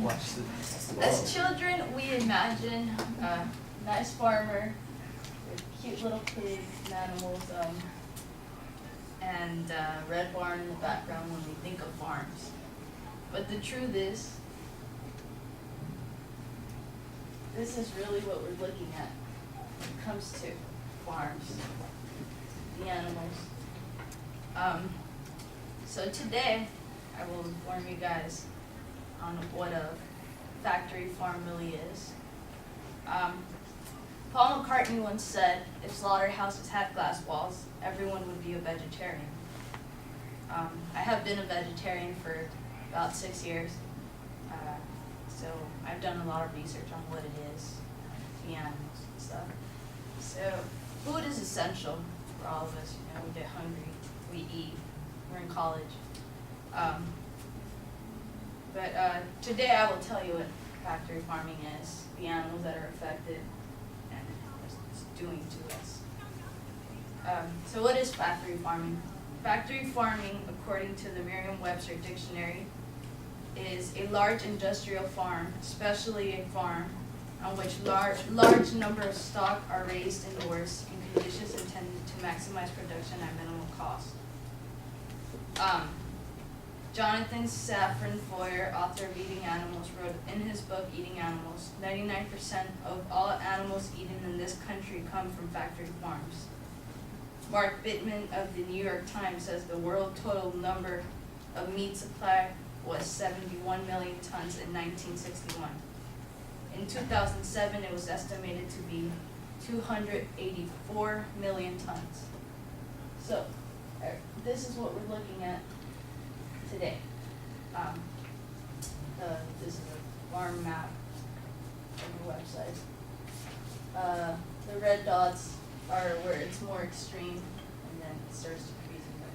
As children, we imagine a nice farmer with cute little pigs and animals, and a red barn in the background when we think of farms. But the truth is, this is really what we're looking at when it comes to farms, the animals. So today, I will inform you guys on what a factory farm really is. Paul McCartney once said, if slaughterhouses had glass walls, everyone would be a vegetarian. I have been a vegetarian for about 6 years, so I've done a lot of research on what it is, the animals and stuff. So food is essential for all of us. You know, we get hungry, we eat, we're in college. But today I will tell you what factory farming is, the animals that are affected, and what it's doing to us. So what is factory farming? Factory farming, according to the Merriam-Webster dictionary, is a large industrial farm, especially a farm on which large number of stock are raised indoors in conditions intended to maximize production at minimal cost. Jonathan Safran Foer, author of Eating Animals, wrote in his book Eating Animals, 99% of all animals eaten in this country come from factory farms. Mark Bittman of the New York Times says the world total number of meat supply was 71 million tons in 1961. In 2007, it was estimated to be 284 million tons. So, this is what we're looking at today. This is a farm map on the website. The red dots are where it's more extreme, and then it starts decreasing by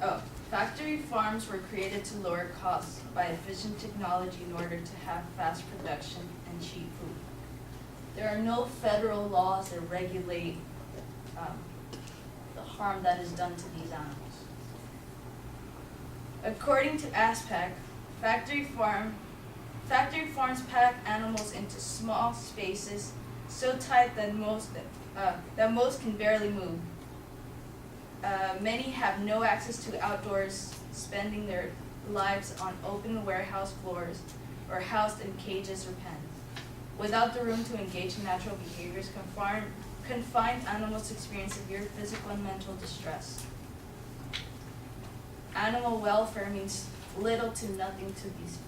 color. Factory farms were created to lower costs by efficient technology in order to have fast production and cheap food. There are no federal laws that regulate the harm that is done to these animals. According to ASPAC, factory farms pack animals into small spaces so tight that most can barely move. Many have no access to outdoors, spending their lives on open warehouse floors or housed in cages or pens. Without the room to engage in natural behaviors, confined animals experience severe physical and mental distress. Animal welfare means little to nothing to these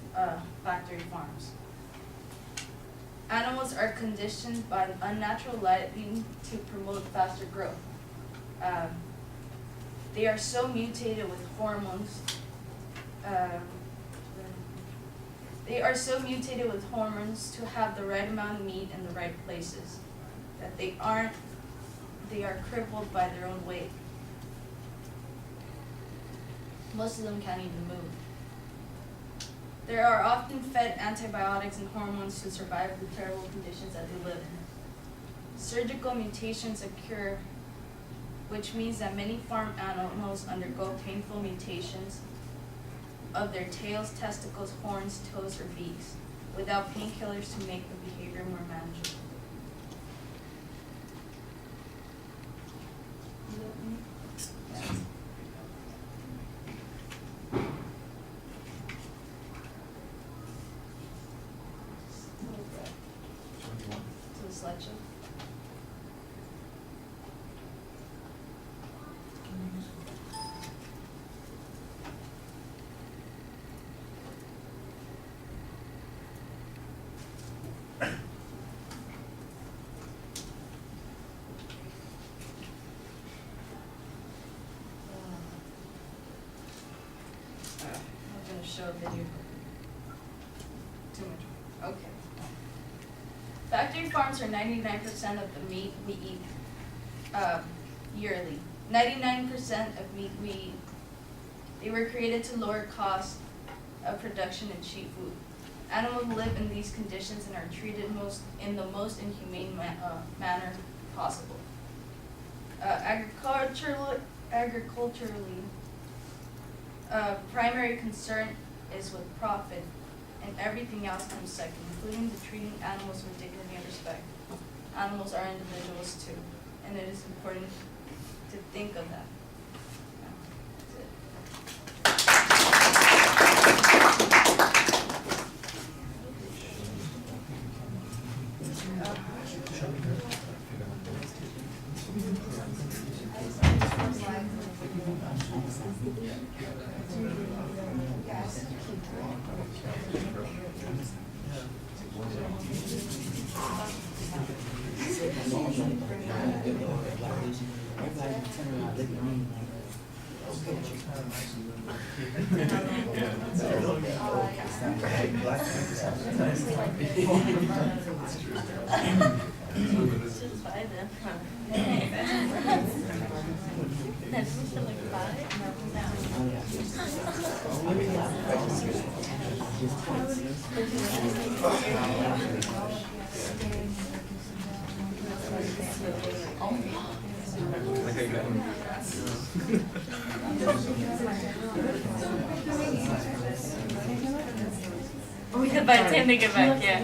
factory farms. Animals are conditioned by unnatural lighting to promote faster growth. They are so mutated with hormones. They are so mutated with hormones to have the right amount of meat in the right places that they are crippled by their own weight. Most of them can't even move. They are often fed antibiotics and hormones to survive the terrible conditions that they live in. Surgical mutations occur, which means that many farm animals undergo painful mutations of their tails, testicles, horns, toes, or beaks, without painkillers to make the behavior more manageable. Slideshow. I'm going to show a video. Too much. Okay. Factory farms are 99% of the meat we eat yearly. 99% of meat we eat. They were created to lower cost of production and cheap food. Animals live in these conditions and are treated in the most inhumane manner possible. Agriculturally, primary concern is with profit, and everything else comes second, including the treating animals with dignity and respect. Animals are individuals too, and it is important to think of that. We had by the time they get back, yeah.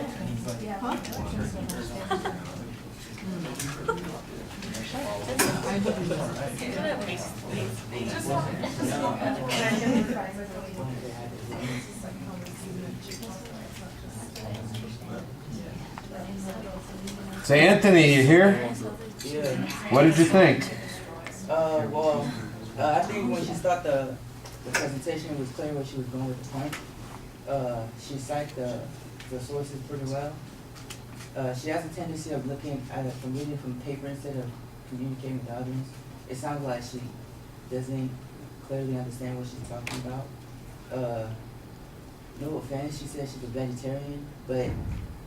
So Anthony, you here? Yeah. What did you think? I think when she started the presentation, it was clear where she was going with the point. She cited the sources pretty well. She has a tendency of looking at it from reading from paper instead of communicating with the audience. It sounds like she doesn't clearly understand what she's talking about. No offense, she said she's a vegetarian, but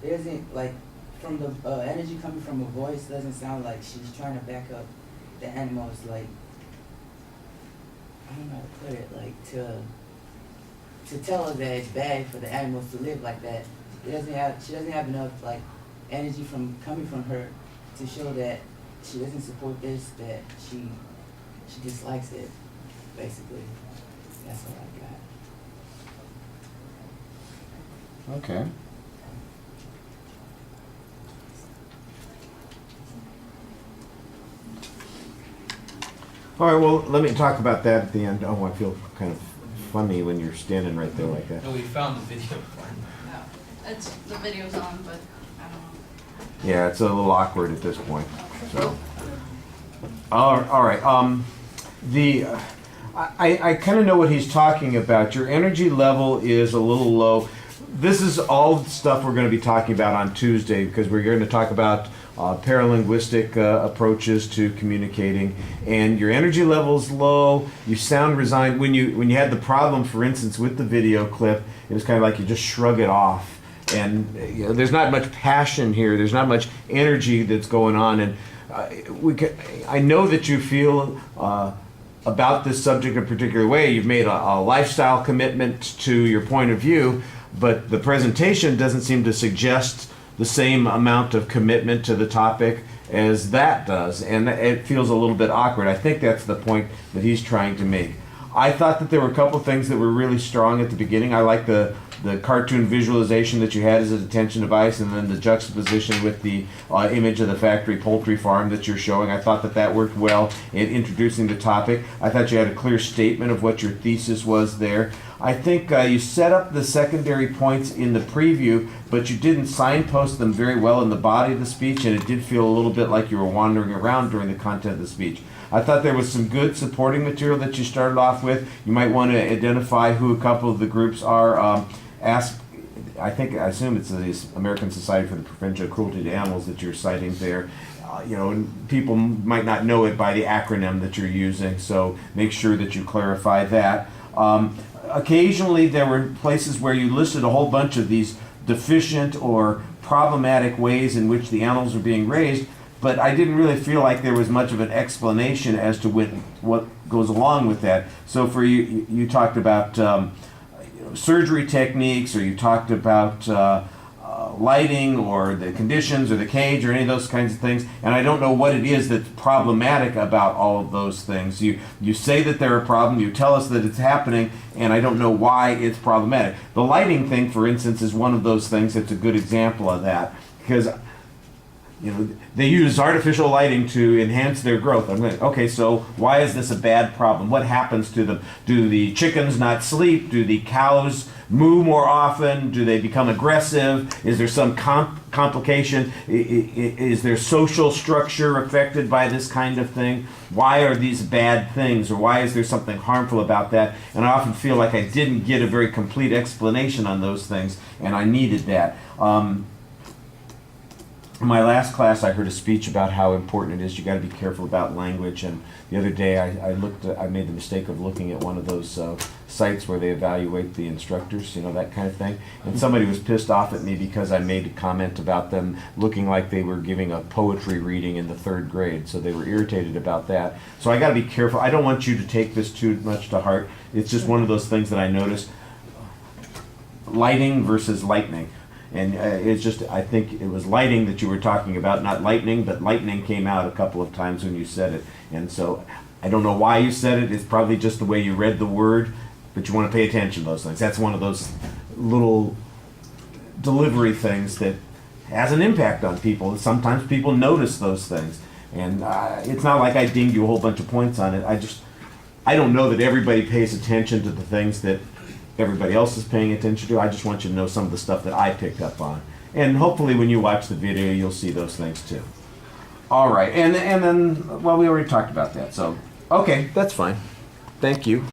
it isn't like, from the energy coming from her voice, doesn't sound like she's trying to back up the animals, like, I don't know how to put it, like, to tell her that it's bad for the animals to live like that. She doesn't have enough, like, energy coming from her to show that she doesn't support this, that she dislikes it, basically. That's all I got. Okay. All right, well, let me talk about that at the end. Oh, I feel kind of funny when you're standing right there like that. No, we found the video. No, the video's on, but I don't know. Yeah, it's a little awkward at this point. So, all right. I kind of know what he's talking about. Your energy level is a little low. This is all stuff we're going to be talking about on Tuesday, because we're going to talk about paralinguistic approaches to communicating, and your energy level's low. You sound resigned. When you had the problem, for instance, with the video clip, it was kind of like you just shrug it off, and there's not much passion here. There's not much energy that's going on, and I know that you feel about this subject a particular way. You've made a lifestyle commitment to your point of view, but the presentation doesn't seem to suggest the same amount of commitment to the topic as that does, and it feels a little bit awkward. I think that's the point that he's trying to make. I thought that there were a couple things that were really strong at the beginning. I like the cartoon visualization that you had as a detention device, and then the juxtaposition with the image of the factory poultry farm that you're showing. I thought that worked well in introducing the topic. I thought you had a clear statement of what your thesis was there. I think you set up the secondary points in the preview, but you didn't signpost them very well in the body of the speech, and it did feel a little bit like you were wandering around during the content of the speech. I thought there was some good supporting material that you started off with. You might want to identify who a couple of the groups are. I assume it's the American Society for the Prevention of Cruelty to Animals that you're citing there. And people might not know it by the acronym that you're using, so make sure that you clarify that. Occasionally there were places where you listed a whole bunch of these deficient or problematic ways in which the animals are being raised, but I didn't really feel like there was much of an explanation as to what goes along with that. So for you talked about surgery techniques, or you talked about lighting or the conditions or the cage or any of those kinds of things, and I don't know what it is that's problematic about all of those things. You say that they're a problem, you tell us that it's happening, and I don't know why it's problematic. The lighting thing, for instance, is one of those things that's a good example of that, because they use artificial lighting to enhance their growth. I'm like, okay, so why is this a bad problem? What happens to them? Do the chickens not sleep? Do the cows moo more often? Do they become aggressive? Is there some complication? Is their social structure affected by this kind of thing? Why are these bad things, or why is there something harmful about that? And I often feel like I didn't get a very complete explanation on those things, and I needed that. In my last class, I heard a speech about how important it is. You got to be careful about language. And the other day, I made the mistake of looking at one of those sites where they evaluate the instructors, that kind of thing. And somebody was pissed off at me because I made a comment about them looking like they were giving a poetry reading in the 3rd grade. So they were irritated about that. So I got to be careful. I don't want you to take this too much to heart. It's just one of those things that I noticed. Lighting versus lightning. And it's just, I think it was lighting that you were talking about, not lightning, but lightning came out a couple of times when you said it. And so I don't know why you said it. It's probably just the way you read the word, but you want to pay attention to those things. That's one of those little delivery things that has an impact on people. Sometimes people notice those things. And it's not like I dinged you a whole bunch of points on it. I don't know that everybody pays attention to the things that everybody else is paying attention to. I just want you to know some of the stuff that I picked up on. And hopefully when you watch the video, you'll see those things too. All right, and then, well, we already talked about that, so, okay, that's fine. Thank you.